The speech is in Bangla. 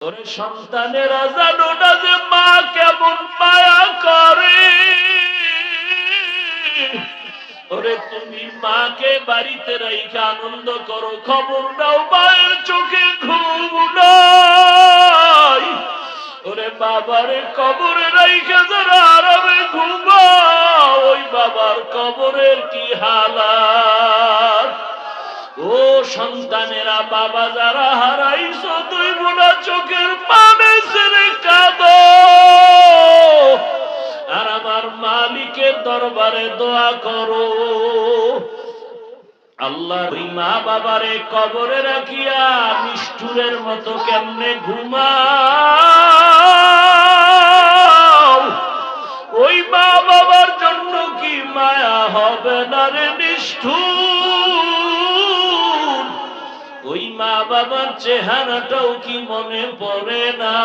ওরে সন্তানেরা জানো না যে মা কেমন মায়া করে। ওরে তুমি মাকে বাড়িতে রাইখা আনন্দ করো, খবর নাও মায়ের চোখে ঘুম নাই। ওরে বাবারে কবরে রাইখা যারা আরামে ঘুমাও, ওই বাবার কবরের কি হালাত। ও সন্তানেরা, বাবা যারা হারাইছো, তুই বোনা চোখের পানে ছেড়ে কাঁদো আর আমার মালিকের দরবারে দোয়া করো। আল্লাহ ওই মা বাবারে কবরে রাখিয়া নিষ্ঠুরের মতো কেমনে ঘুমাও। ওই মা বাবার জন্য কি মায়া হবে না রে নিষ্ঠুর? ওই মা বাবার চেহারাটাও কি মনে পড়ে না?